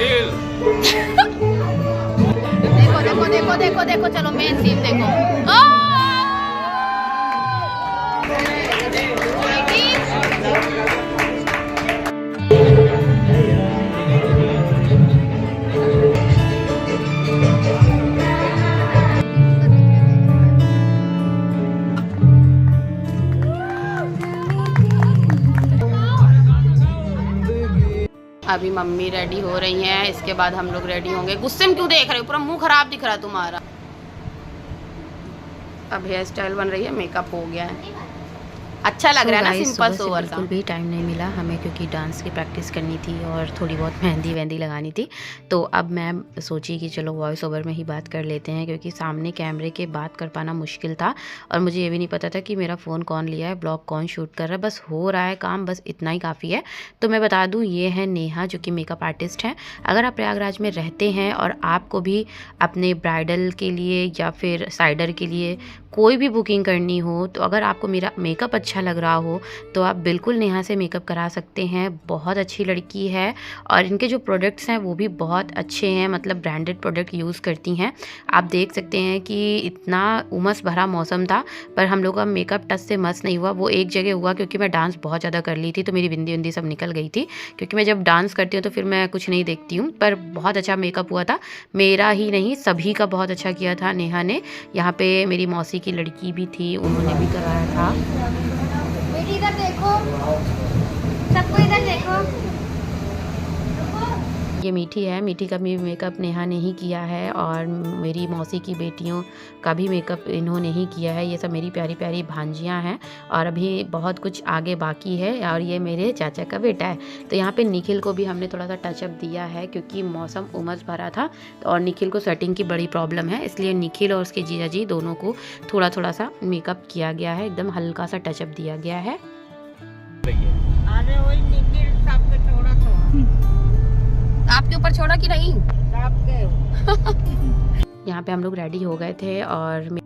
देखो देखो देखो देखो देखो, चलो मेन सीन देखो। अभी मम्मी रेडी हो रही हैं, इसके बाद हम लोग रेडी होंगे। गुस्से में क्यों देख रहे हो, पूरा मुंह खराब दिख रहा है तुम्हारा। अब हेयर स्टाइल बन रही है, मेकअप हो गया है, अच्छा लग रहा है ना, सिंपल सोवर सा। बिल्कुल भी टाइम नहीं मिला हमें, क्योंकि डांस की प्रैक्टिस करनी थी और थोड़ी बहुत मेहंदी वहंदी लगानी थी। तो अब मैं सोची कि चलो वॉइस ओवर में ही बात कर लेते हैं, क्योंकि सामने कैमरे के बात कर पाना मुश्किल था और मुझे ये भी नहीं पता था कि मेरा फ़ोन कौन लिया है, ब्लॉग कौन शूट कर रहा है। बस हो रहा है काम, बस इतना ही काफ़ी है। तो मैं बता दूँ, ये है नेहा, जो कि मेकअप आर्टिस्ट हैं। अगर आप प्रयागराज में रहते हैं और आपको भी अपने ब्राइडल के लिए या फिर साइडर के लिए कोई भी बुकिंग करनी हो, तो अगर आपको मेरा मेकअप अच्छा लग रहा हो तो आप बिल्कुल नेहा से मेकअप करा सकते हैं। बहुत अच्छी लड़की है और इनके जो प्रोडक्ट्स हैं वो भी बहुत अच्छे हैं, मतलब ब्रांडेड प्रोडक्ट यूज़ करती हैं। आप देख सकते हैं कि इतना उमस भरा मौसम था पर हम लोग का मेकअप टच से मस नहीं हुआ। वो एक जगह हुआ क्योंकि मैं डांस बहुत ज़्यादा कर ली थी, तो मेरी बिंदी विंदी सब निकल गई थी, क्योंकि मैं जब डांस करती हूँ तो फिर मैं कुछ नहीं देखती हूँ। पर बहुत अच्छा मेकअप हुआ था, मेरा ही नहीं सभी का बहुत अच्छा किया था नेहा ने। यहाँ पे मेरी मौसी की लड़की भी थी, उन्होंने भी कराया था। बेटी इधर देखो, सबको इधर देखो। ये मीठी है, मीठी का भी मेकअप नेहा ने ही किया है और मेरी मौसी की बेटियों का भी मेकअप इन्होंने ही किया है। ये सब मेरी प्यारी प्यारी भांजियाँ हैं और अभी बहुत कुछ आगे बाकी है। और ये मेरे चाचा का बेटा है। तो यहाँ पे निखिल को भी हमने थोड़ा सा टचअप दिया है, क्योंकि मौसम उमस भरा था और निखिल को सेटिंग की बड़ी प्रॉब्लम है, इसलिए निखिल और उसके जीजा जी दोनों को थोड़ा थोड़ा सा मेकअप किया गया है, एकदम हल्का सा टचअप दिया गया है। आपके ऊपर छोड़ा कि नहीं? यहाँ पे हम लोग रेडी हो गए थे और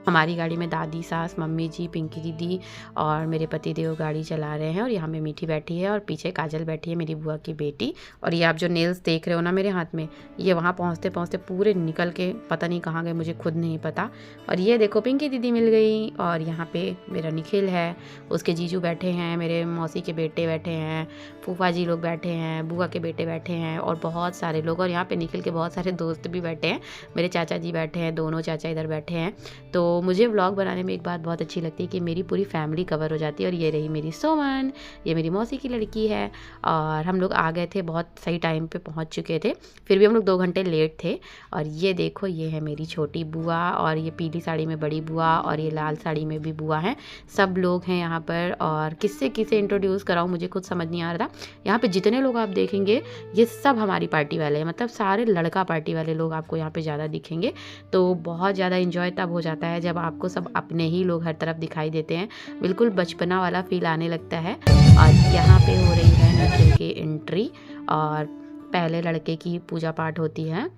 हमारी गाड़ी में दादी सास, मम्मी जी, पिंकी दीदी और मेरे पति देव गाड़ी चला रहे हैं। और यहाँ में मीठी बैठी है और पीछे काजल बैठी है, मेरी बुआ की बेटी। और ये आप जो नेल्स देख रहे हो ना मेरे हाथ में, ये वहाँ पहुँचते पहुँचते पूरे निकल के पता नहीं कहाँ गए, मुझे खुद नहीं पता। और ये देखो पिंकी दीदी मिल गई। और यहाँ पे मेरा निखिल है, उसके जीजू बैठे हैं, मेरे मौसी के बेटे बैठे हैं, फूफा जी लोग बैठे हैं, बुआ के बेटे बैठे हैं और बहुत सारे लोग। और यहाँ पे निखिल के बहुत सारे दोस्त भी बैठे हैं, मेरे चाचा जी बैठे हैं, दोनों चाचा इधर बैठे हैं। तो मुझे व्लॉग बनाने में एक बात बहुत अच्छी लगती है कि मेरी पूरी फैमिली कवर हो जाती है। और ये रही मेरी सोमन, ये मेरी मौसी की लड़की है। और हम लोग आ गए थे, बहुत सही टाइम पे पहुंच चुके थे, फिर भी हम लोग 2 घंटे लेट थे। और ये देखो, ये है मेरी छोटी बुआ और ये पीली साड़ी में बड़ी बुआ और ये लाल साड़ी में भी बुआ हैं। सब लोग हैं यहाँ पर। और किससे किसे इंट्रोड्यूस कराऊँ मुझे कुछ समझ नहीं आ रहा था। यहाँ पे जितने लोग आप देखेंगे ये सब हमारी पार्टी वाले हैं, मतलब सारे लड़का पार्टी वाले लोग आपको यहाँ पे ज़्यादा दिखेंगे। तो बहुत ज़्यादा इंजॉय तब हो जाता है जब आपको सब अपने ही लोग हर तरफ दिखाई देते हैं, बिल्कुल बचपना वाला फील आने लगता है। और यहाँ पे हो रही है निखिल की एंट्री और पहले लड़के की पूजा पाठ होती है।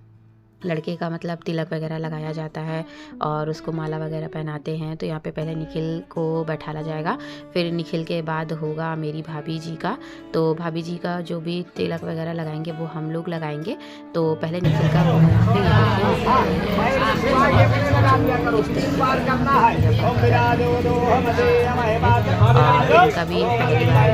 लड़के का मतलब तिलक वगैरह लगाया जाता है और उसको माला वगैरह पहनाते हैं। तो यहाँ पे पहले निखिल को बैठाला जाएगा, फिर निखिल के बाद होगा मेरी भाभी जी का। तो भाभी जी का जो भी तिलक वगैरह लगाएंगे वो हम लोग लगाएंगे। तो पहले निखिल का होगा यहाँ पे, का भी पहली बार।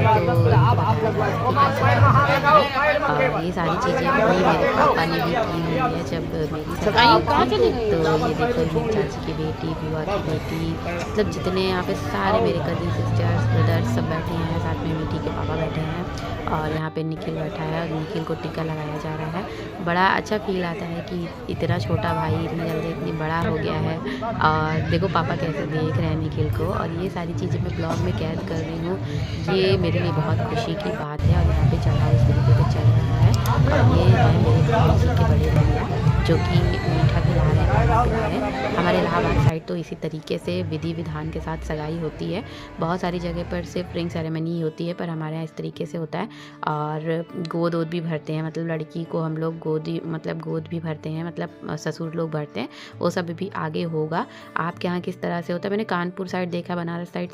ये सारी चीज़ें मेरे पापा ने भी की हुई है जब मेरी सगाई। तो ये देखो, मेरी चाची की बेटी, बुआ की बेटी, मतलब जितने यहाँ पे सारे मेरे कजिन सिस्टर्स ब्रदर्स सब बैठे हैं, साथ में मीठी के पापा बैठे हैं। और यहाँ पे निखिल बैठा है और निखिल को टीका लगाया जा रहा है। बड़ा अच्छा फील आता है कि इतना छोटा भाई इतनी जल्दी इतनी बड़ा हो गया है। और देखो पापा कैसे देख रहे हैं निखिल को। और ये सारी चीज़ें मैं ब्लॉग में कैद कर रही हूँ, ये मेरे लिए बहुत खुशी की बात है। और यहाँ पे चढ़ाई इस तरीके से चल रहा है। और ये है मेरे भाई जी के बड़े भैया जो कि मीठा खिला रहे हैं के किनारे। हमारे इलाहाबाद साइड तो इसी तरीके से विधि विधान के साथ सगाई होती है। बहुत सारी जगह पर सिर्फ रिंग सेरेमनी होती है, पर हमारे यहाँ इस तरीके से होता है। और गोद वोद भी भरते हैं, मतलब लड़की को हम लोग गोद भी भरते हैं, मतलब ससुर लोग भरते हैं। वो सब भी आगे होगा। आपके यहाँ किस तरह से होता है? मैंने कानपुर साइड देखा, बनारस साइड,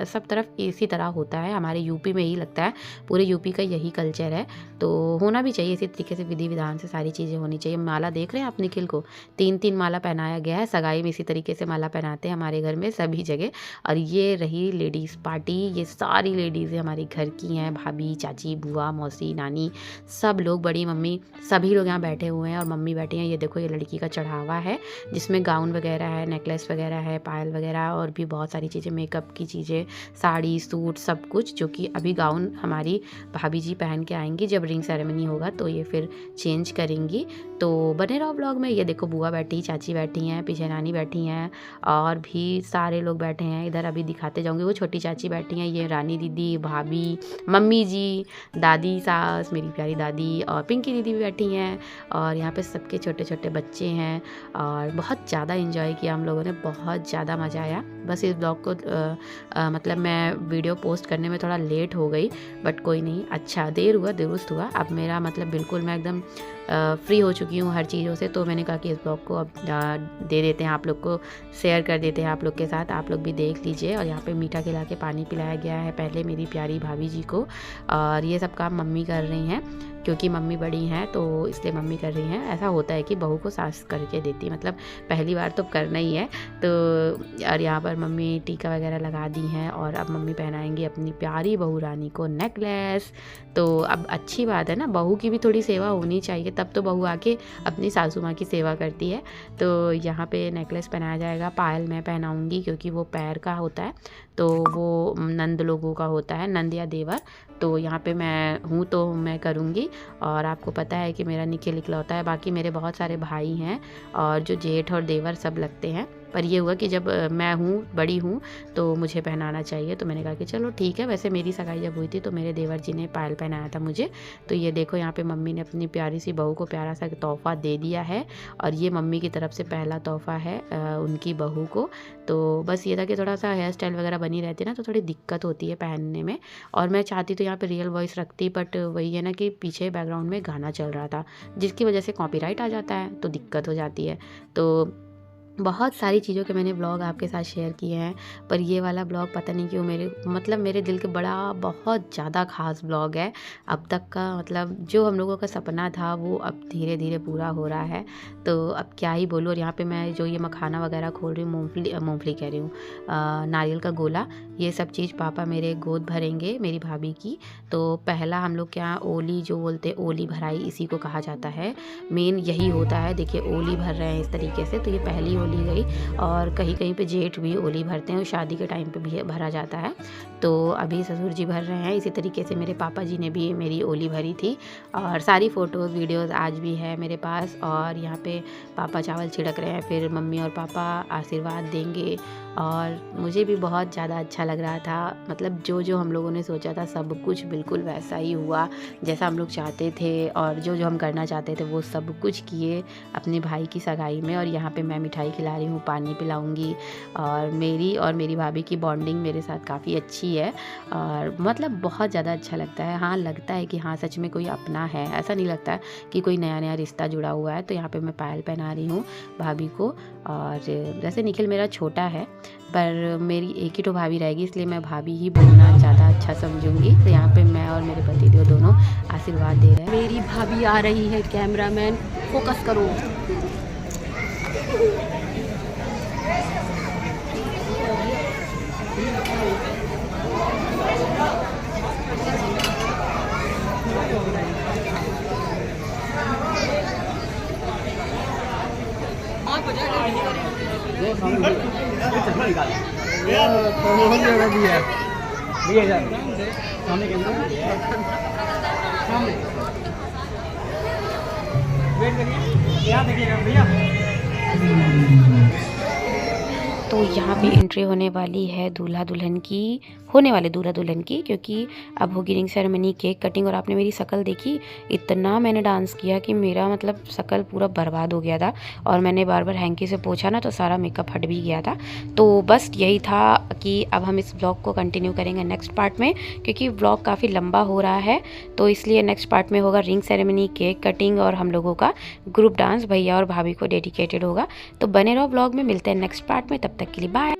सब तरफ इसी तरह होता है। हमारे यूपी में ही लगता है, पूरे यूपी का यही कल्चर है। तो होना भी चाहिए इसी तरीके से, विधि विधान से सारी चीज़ें होनी चाहिए। माला देख रहे हैं आप निखिल को, 3 माला पहनाया गया है। सगाई में इसी तरीके से माला पहनाते हैं हमारे घर में सभी जगह। और ये रही लेडीज़ पार्टी, ये सारी लेडीज़ें हमारी घर की हैं, भाभी, चाची, बुआ, मौसी, नानी, सब लोग, बड़ी मम्मी, सभी लोग यहाँ बैठे हुए हैं और मम्मी बैठी हैं। ये देखो, ये लड़की का चढ़ावा है जिसमें गाउन वगैरह है, नेकलेस वगैरह है, पायल वगैरह और भी बहुत सारी चीज़ें, मेकअप की चीज़ें, साड़ी, सूट, सब कुछ, जो कि अभी गाउन हमारी भाभी जी पहन के आएंगी। जब रिंग सेरेमनी होगा तो ये फिर चेंज करेंगी। तो बने रहो ब्लॉग में। ये देखो, बुआ बैठी, चाची बैठी हैं, पीछे नानी बैठी हैं और भी सारे लोग बैठे हैं। इधर अभी दिखाते जाऊंगी, वो छोटी चाची बैठी हैं, ये रानी दीदी, भाभी, मम्मी जी, दादी सास, मेरी प्यारी दादी और पिंकी दीदी भी बैठी हैं। और यहाँ पे सबके छोटे छोटे बच्चे हैं और बहुत ज़्यादा इंजॉय किया हम लोगों ने, बहुत ज़्यादा मज़ा आया। बस इस ब्लॉग को मतलब मैं वीडियो पोस्ट करने में थोड़ा लेट हो गई, बट कोई नहीं, अच्छा देर हुआ दुरुस्त हुआ। अब मेरा मतलब बिल्कुल मैं एकदम फ्री हो चुकी हूँ हर चीज़ों से। तो मैंने कहा कि इस ब्लॉग को अब दे देते हैं आप लोग को, शेयर कर देते हैं आप लोग के साथ, आप लोग भी देख लीजिए। और यहाँ पे मीठा खिला के पानी पिलाया गया है पहले मेरी प्यारी भाभी जी को। और ये सब काम मम्मी कर रही हैं, क्योंकि मम्मी बड़ी हैं तो इसलिए मम्मी कर रही हैं। ऐसा होता है कि बहू को सास करके देती, मतलब पहली बार तो करना ही है। तो और यहाँ पर मम्मी टीका वगैरह लगा दी हैं और अब मम्मी पहनाएंगी अपनी प्यारी बहू रानी को नेकलेस। तो अब अच्छी बात है ना, बहू की भी थोड़ी सेवा होनी चाहिए, तब तो बहू आके अपनी सासू माँ की सेवा करती है। तो यहाँ पे नेकलेस पहनाया जाएगा। पायल मैं पहनाऊँगी क्योंकि वो पैर का होता है, तो वो नंद लोगों का होता है, नंद या देवर। तो यहाँ पे मैं हूँ तो मैं करूँगी। और आपको पता है कि मेरा निखिल इकलौता है, बाकी मेरे बहुत सारे भाई हैं और जो जेठ और देवर सब लगते हैं। पर ये हुआ कि जब मैं हूँ, बड़ी हूँ, तो मुझे पहनाना चाहिए। तो मैंने कहा कि चलो ठीक है। वैसे मेरी सगाई जब हुई थी तो मेरे देवर जी ने पायल पहनाया था मुझे। तो ये देखो, यहाँ पे मम्मी ने अपनी प्यारी सी बहू को प्यारा सा तोहफ़ा दे दिया है। और ये मम्मी की तरफ से पहला तोहफ़ा है उनकी बहू को। तो बस ये था कि थोड़ा सा हेयर स्टाइल वगैरह बनी रहती है ना, तो थोड़ी दिक्कत होती है पहनने में। और मैं चाहती तो यहाँ पे रियल वॉइस रखती, बट वही है ना कि पीछे बैकग्राउंड में गाना चल रहा था, जिसकी वजह से कॉपीराइट आ जाता है, तो दिक्कत हो जाती है। तो बहुत सारी चीज़ों के मैंने ब्लॉग आपके साथ शेयर किए हैं, पर ये वाला ब्लॉग पता नहीं क्यों मेरे दिल के बहुत ज़्यादा ख़ास ब्लॉग है अब तक का। मतलब जो हम लोगों का सपना था वो अब धीरे धीरे पूरा हो रहा है, तो अब क्या ही बोलूँ। और यहाँ पे मैं जो ये मखाना वगैरह खोल रही हूँ, मूँगफली कह रही हूँ, नारियल का गोला, ये सब चीज़ पापा मेरे गोद भरेंगे मेरी भाभी की। तो पहला हम लोग क्या, ओली जो बोलते हैं, ओली भराई इसी को कहा जाता है, मेन यही होता है। देखिए ओली भर रहे हैं इस तरीके से, तो ये पहली ओली गई। और कहीं कहीं पे जेठ भी ओली भरते हैं, और शादी के टाइम पे भी भरा जाता है। तो अभी ससुर जी भर रहे हैं, इसी तरीके से मेरे पापा जी ने भी मेरी ओली भरी थी। और सारी फ़ोटोज़ वीडियोज़ आज भी है मेरे पास। और यहाँ पे पापा चावल छिड़क रहे हैं, फिर मम्मी और पापा आशीर्वाद देंगे। और मुझे भी बहुत ज़्यादा अच्छा लग रहा था, मतलब जो जो हम लोगों ने सोचा था सब कुछ बिल्कुल वैसा ही हुआ जैसा हम लोग चाहते थे। और जो जो हम करना चाहते थे वो सब कुछ किए अपने भाई की सगाई में। और यहाँ पे मैं मिठाई खिला रही हूँ, पानी पिलाऊंगी। और मेरी भाभी की बॉन्डिंग मेरे साथ काफ़ी अच्छी है, और मतलब बहुत ज़्यादा अच्छा लगता है। हाँ, लगता है कि हाँ सच में कोई अपना है, ऐसा नहीं लगता कि कोई नया नया रिश्ता जुड़ा हुआ है। तो यहाँ पे मैं पायल पहना रही हूँ भाभी को। और वैसे निखिल मेरा छोटा है, पर मेरी एक ही तो भाभी रहेगी, इसलिए मैं भाभी ही बोलना ज़्यादा अच्छा समझूंगी। तो यहाँ पे मैं और मेरे पतिदेव दोनों आशीर्वाद दे रहे हैं। मेरी भाभी आ रही है, कैमरामैन फोकस करो। तो यहाँ पे एंट्री होने वाली है दूल्हा दुल्हन की, होने वाले दूल्हा दुल्हन की, क्योंकि अब होगी रिंग सेरेमनी, केक कटिंग। और आपने मेरी शक्ल देखी, इतना मैंने डांस किया कि मेरा मतलब शक्ल पूरा बर्बाद हो गया था, और मैंने बार बार हैंकी से पोंछा ना तो सारा मेकअप हट भी गया था। तो बस यही था कि अब हम इस ब्लॉग को कंटिन्यू करेंगे नेक्स्ट पार्ट में, क्योंकि ब्लॉग काफ़ी लंबा हो रहा है। तो इसलिए नेक्स्ट पार्ट में होगा रिंग सेरेमनी, केक कटिंग और हम लोगों का ग्रुप डांस भैया और भाभी को डेडिकेटेड होगा। तो बने रहो ब्लॉग में, मिलते हैं नेक्स्ट पार्ट में, तब तक के लिए बाय।